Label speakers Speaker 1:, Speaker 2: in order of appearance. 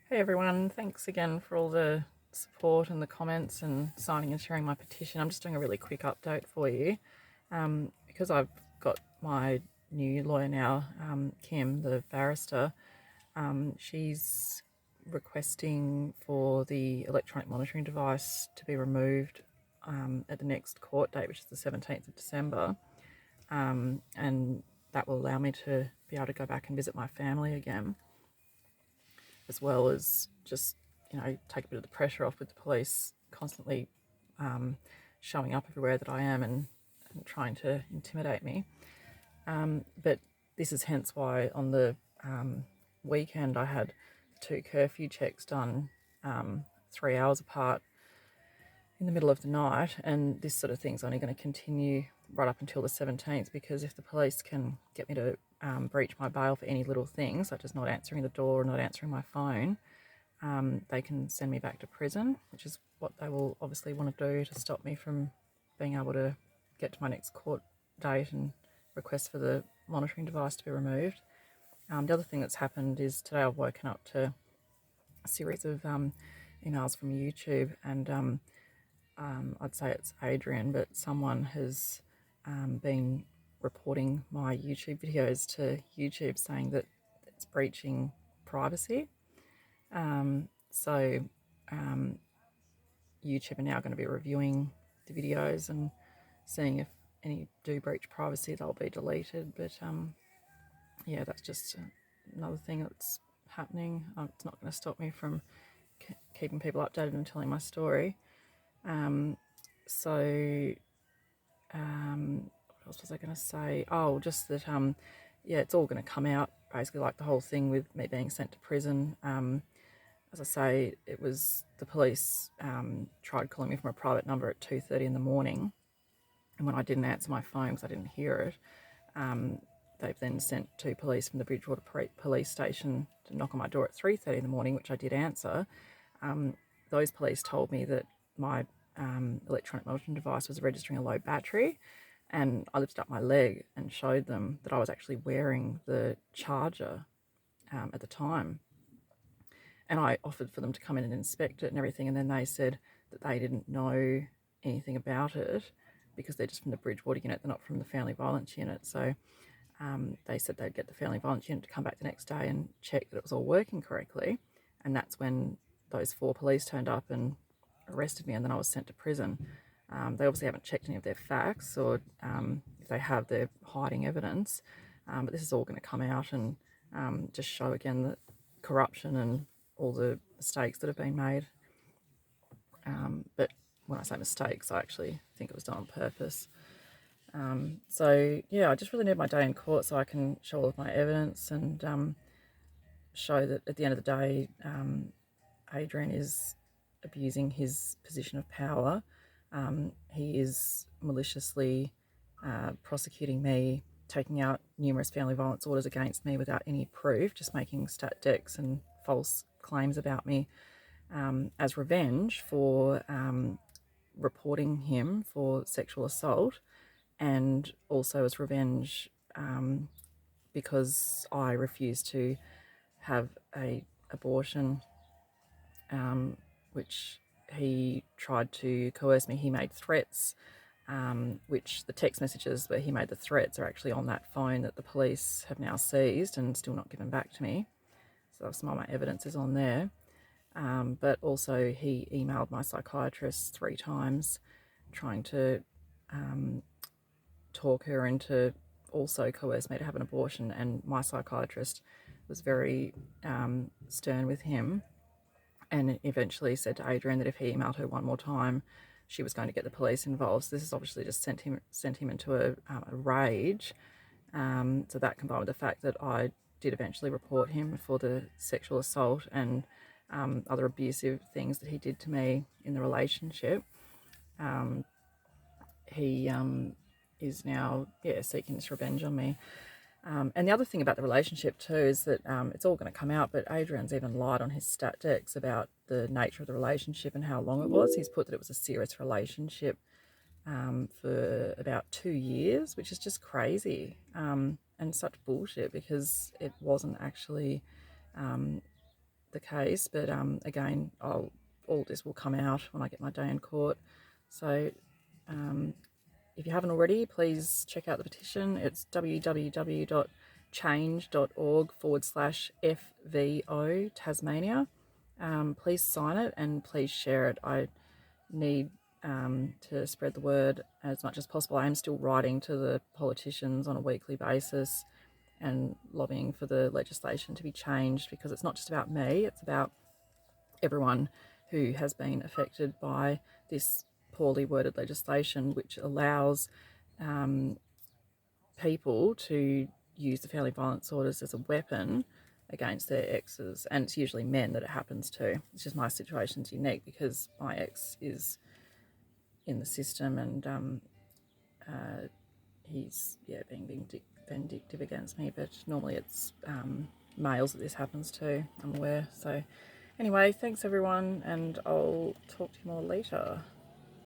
Speaker 1: Hey everyone, thanks again for all the support and the comments and signing and sharing my petition. I'm just doing a really quick update for you. Because I've got my new lawyer now, Kim, the barrister. She's requesting for the electronic monitoring device to be removed at the next court date, which is the 17th of December. And that will allow me to be able to go back and visit my family again, as well as just, take a bit of the pressure off with the police constantly showing up everywhere that I am and trying to intimidate me. But this is hence why on the weekend I had 2 curfew checks done 3 hours apart in the middle of the night, and this sort of thing's only going to continue right up until the 17th, because if the police can get me to breach my bail for any little thing, such as not answering the door or not answering my phone, they can send me back to prison, which is what they will obviously want to do to stop me from being able to get to my next court date and request for the monitoring device to be removed. The other thing that's happened is today I've woken up to a series of emails from YouTube, and I'd say it's Adrian, but someone has been reporting my YouTube videos to YouTube, saying that it's breaching privacy. So YouTube are now going to be reviewing the videos and seeing if any do breach privacy, they'll be deleted. But yeah, that's just another thing that's happening. It's not going to stop me from keeping people updated and telling my story. So what else was I going to say? Oh, just that yeah, it's all going to come out, basically, like the whole thing with me being sent to prison. As I say, it was the police tried calling me from a private number at 2:30 in the morning, and when I didn't answer my phone because I didn't hear it, they've then sent 2 police from the Bridgewater police station to knock on my door at 3:30 in the morning, which I did answer. Those police told me that my electronic monitoring device was registering a low battery, and I lifted up my leg and showed them that I was actually wearing the charger at the time. And I offered for them to come in and inspect it and everything, and then they said that they didn't know anything about it because they're just from the Bridgewater unit, they're not from the family violence unit. So they said they'd get the family violence unit to come back the next day and check that it was all working correctly. And that's when those 4 police turned up and arrested me, and then I was sent to prison. They obviously haven't checked any of their facts, or if they have, they're hiding evidence. But this is all going to come out and just show again that corruption and all the mistakes that have been made. But when I say mistakes, I actually think it was done on purpose. So yeah, I just really need my day in court so I can show all of my evidence and show that at the end of the day, Adrian is abusing his position of power. He is maliciously prosecuting me, taking out numerous family violence orders against me without any proof, just making stat decks and false claims about me as revenge for reporting him for sexual assault, and also as revenge because I refused to have a abortion, which he tried to coerce me. He made threats, which the text messages where he made the threats are actually on that phone that the police have now seized and still not given back to me. So some of my evidence is on there. But also he emailed my psychiatrist 3 times trying to talk her into also coerce me to have an abortion, and my psychiatrist was very stern with him and eventually said to Adrian that if he emailed her one more time, she was going to get the police involved. So this has obviously just sent him into a rage. So that, combined with the fact that I did eventually report him for the sexual assault and other abusive things that he did to me in the relationship, he is now seeking this revenge on me. And the other thing about the relationship too is that it's all going to come out, but Adrian's even lied on his stat decks about the nature of the relationship and how long it was. He's put that it was a serious relationship for about 2 years, which is just crazy and such bullshit, because it wasn't actually the case, but again, all this will come out when I get my day in court. So if you haven't already, please check out the petition. It's www.change.org/FVO Tasmania. Please sign it and please share it. I need to spread the word as much as possible. I am still writing to the politicians on a weekly basis and lobbying for the legislation to be changed, because it's not just about me, it's about everyone who has been affected by this poorly worded legislation, which allows people to use the family violence orders as a weapon against their exes. And it's usually men that it happens to. It's just my situation's unique because my ex is in the system, and he's being vindictive against me, but normally it's males that this happens to, I'm aware. So anyway, thanks everyone, and I'll talk to you more later.